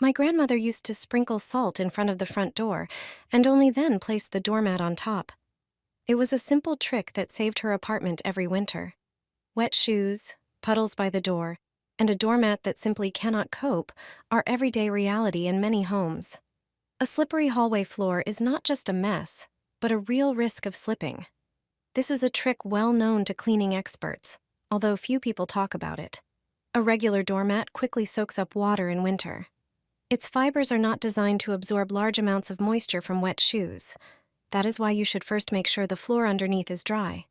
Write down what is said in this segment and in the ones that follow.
My grandmother used to sprinkle salt in front of the front door and only then place the doormat on top. It was a simple trick that saved her apartment every winter. Wet shoes, puddles by the door, and a doormat that simply cannot cope are everyday reality in many homes. A slippery hallway floor is not just a mess, but a real risk of slipping. This is a trick well known to cleaning experts, although few people talk about it. A regular doormat quickly soaks up water in winter. Its fibers are not designed to absorb large amounts of moisture from wet shoes. That is why you should first make sure the floor underneath is dry.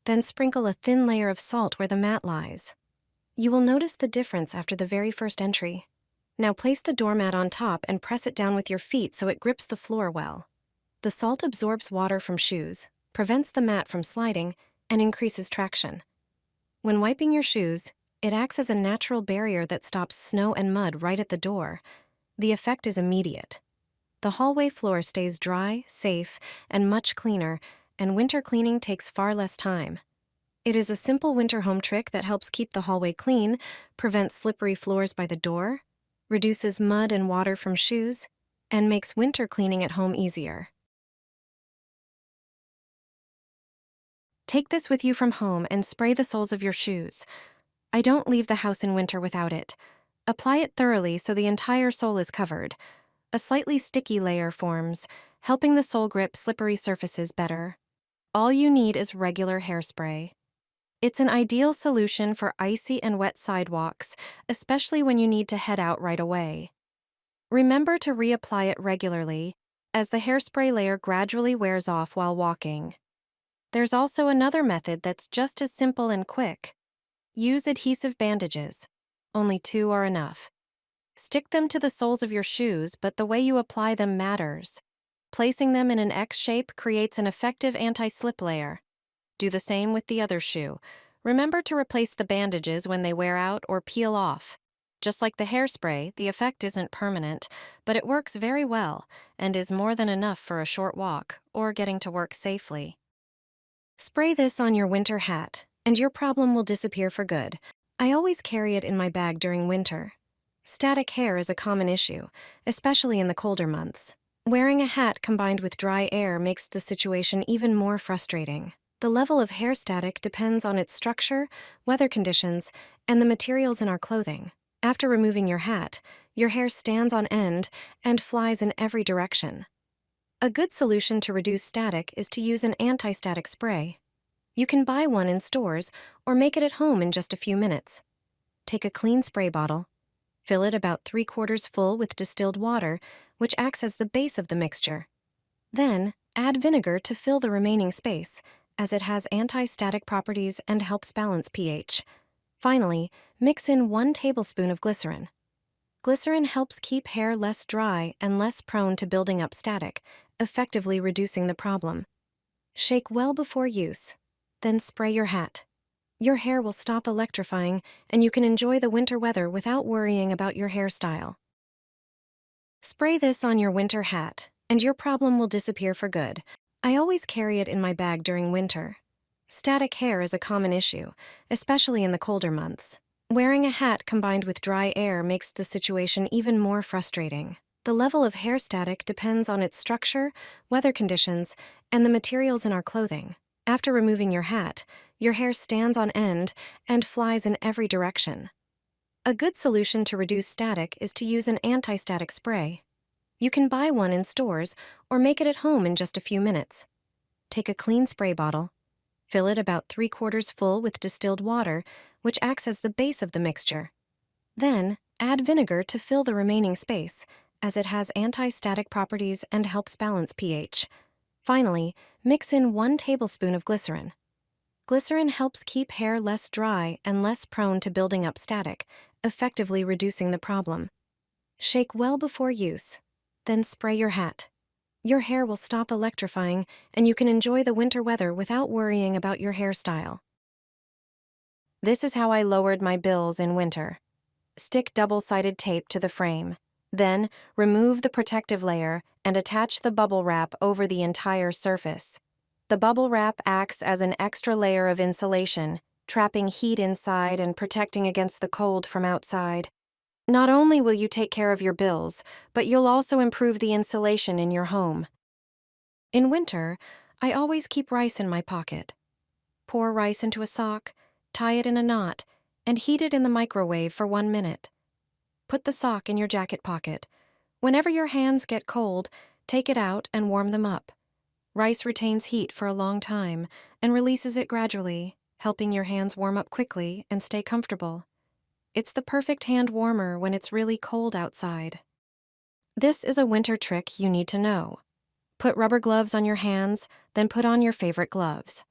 Then sprinkle a thin layer of salt where the mat lies. You will notice the difference after the very first entry. Now place the doormat on top and press it down with your feet so it grips the floor well. The salt absorbs water from shoes, prevents the mat from sliding, and increases traction. When wiping your shoes, it acts as a natural barrier that stops snow and mud right at the door. The effect is immediate. The hallway floor stays dry, safe, and much cleaner, and winter cleaning takes far less time. It is a simple winter home trick that helps keep the hallway clean, prevents slippery floors by the door, reduces mud and water from shoes, and makes winter cleaning at home easier. Take this with you from home and spray the soles of your shoes. I don't leave the house in winter without it. Apply it thoroughly so the entire sole is covered. A slightly sticky layer forms, helping the sole grip slippery surfaces better. All you need is regular hairspray. It's an ideal solution for icy and wet sidewalks, especially when you need to head out right away. Remember to reapply it regularly, as the hairspray layer gradually wears off while walking. There's also another method that's just as simple and quick. Use adhesive bandages. Only 2 are enough. Stick them to the soles of your shoes, but the way you apply them matters. Placing them in an X shape creates an effective anti-slip layer. Do the same with the other shoe. Remember to replace the bandages when they wear out or peel off. Just like the hairspray, the effect isn't permanent, but it works very well and is more than enough for a short walk or getting to work safely. Spray this on your winter hat, and your problem will disappear for good. I always carry it in my bag during winter. Static hair is a common issue, especially in the colder months. Wearing a hat combined with dry air makes the situation even more frustrating. The level of hair static depends on its structure, weather conditions, and the materials in our clothing. After removing your hat, your hair stands on end and flies in every direction. A good solution to reduce static is to use an anti-static spray. You can buy one in stores or make it at home in just a few minutes. Take a clean spray bottle, fill it about 3/4 full with distilled water, which acts as the base of the mixture. Then, add vinegar to fill the remaining space, as it has anti-static properties and helps balance pH. Finally, mix in 1 tablespoon of glycerin. Glycerin helps keep hair less dry and less prone to building up static, effectively reducing the problem. Shake well before use. Then spray your hat. Your hair will stop electrifying, and you can enjoy the winter weather without worrying about your hairstyle. Spray this on your winter hat, and your problem will disappear for good. I always carry it in my bag during winter. Static hair is a common issue, especially in the colder months. Wearing a hat combined with dry air makes the situation even more frustrating. The level of hair static depends on its structure, weather conditions, and the materials in our clothing. After removing your hat, your hair stands on end and flies in every direction. A good solution to reduce static is to use an anti-static spray. You can buy one in stores or make it at home in just a few minutes. Take a clean spray bottle, fill it about 3/4 full with distilled water, which acts as the base of the mixture. Then, add vinegar to fill the remaining space, as it has anti-static properties and helps balance pH. Finally, mix in 1 tablespoon of glycerin. Glycerin helps keep hair less dry and less prone to building up static, effectively reducing the problem. Shake well before use. Then spray your hat. Your hair will stop electrifying, and you can enjoy the winter weather without worrying about your hairstyle. This is how I lowered my bills in winter. Stick double-sided tape to the frame. Then, remove the protective layer and attach the bubble wrap over the entire surface. The bubble wrap acts as an extra layer of insulation, trapping heat inside and protecting against the cold from outside. Not only will you take care of your bills, but you'll also improve the insulation in your home. In winter, I always keep rice in my pocket. Pour rice into a sock, tie it in a knot, and heat it in the microwave for 1 minute. Put the sock in your jacket pocket. Whenever your hands get cold, take it out and warm them up. Rice retains heat for a long time and releases it gradually, helping your hands warm up quickly and stay comfortable. It's the perfect hand warmer when it's really cold outside. This is a winter trick you need to know. Put rubber gloves on your hands, then put on your favorite gloves.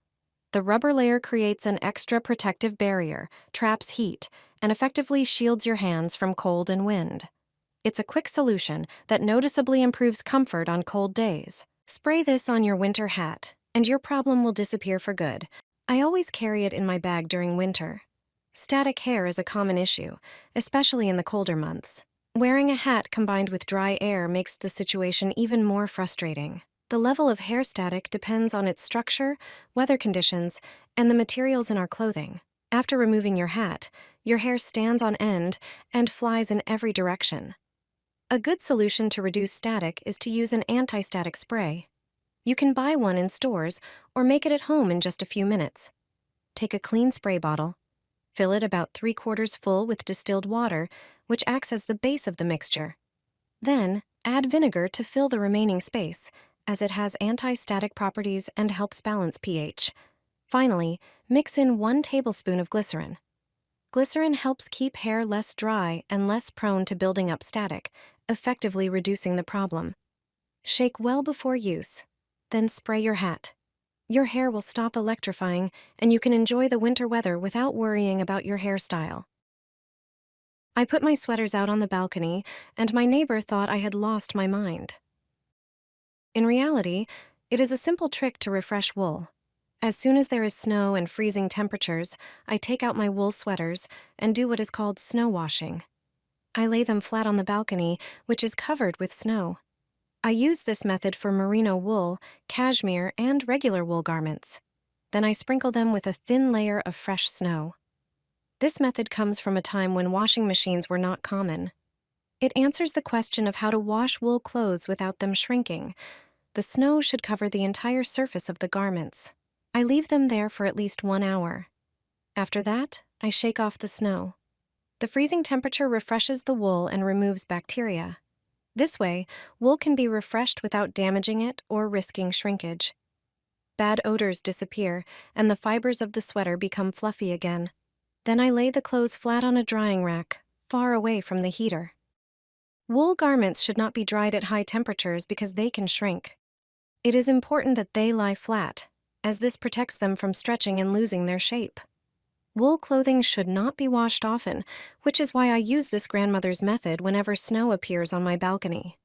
The rubber layer creates an extra protective barrier, traps heat, and effectively shields your hands from cold and wind. It's a quick solution that noticeably improves comfort on cold days. Spray this on your winter hat, and your problem will disappear for good. I always carry it in my bag during winter. Static hair is a common issue, especially in the colder months. Wearing a hat combined with dry air makes the situation even more frustrating. The level of hair static depends on its structure, weather conditions, and the materials in our clothing. After removing your hat, your hair stands on end and flies in every direction. A good solution to reduce static is to use an anti-static spray. You can buy one in stores or make it at home in just a few minutes. Take a clean spray bottle. Fill it about 3/4 full with distilled water, which acts as the base of the mixture. Then, add vinegar to fill the remaining space, as it has anti-static properties and helps balance pH. Finally, mix in 1 tablespoon of glycerin. Glycerin helps keep hair less dry and less prone to building up static, effectively reducing the problem. Shake well before use, then spray your hat. Your hair will stop electrifying, and you can enjoy the winter weather without worrying about your hairstyle. I put my sweaters out on the balcony, and my neighbor thought I had lost my mind. In reality, it is a simple trick to refresh wool. As soon as there is snow and freezing temperatures, I take out my wool sweaters and do what is called snow washing. I lay them flat on the balcony, which is covered with snow. I use this method for merino wool, cashmere, and regular wool garments. Then I sprinkle them with a thin layer of fresh snow. This method comes from a time when washing machines were not common. It answers the question of how to wash wool clothes without them shrinking. The snow should cover the entire surface of the garments. I leave them there for at least 1 hour. After that, I shake off the snow. The freezing temperature refreshes the wool and removes bacteria. This way, wool can be refreshed without damaging it or risking shrinkage. Bad odors disappear, and the fibers of the sweater become fluffy again. Then I lay the clothes flat on a drying rack, far away from the heater. Wool garments should not be dried at high temperatures because they can shrink. It is important that they lie flat, as this protects them from stretching and losing their shape. Wool clothing should not be washed often, which is why I use this grandmother's method whenever snow appears on my balcony.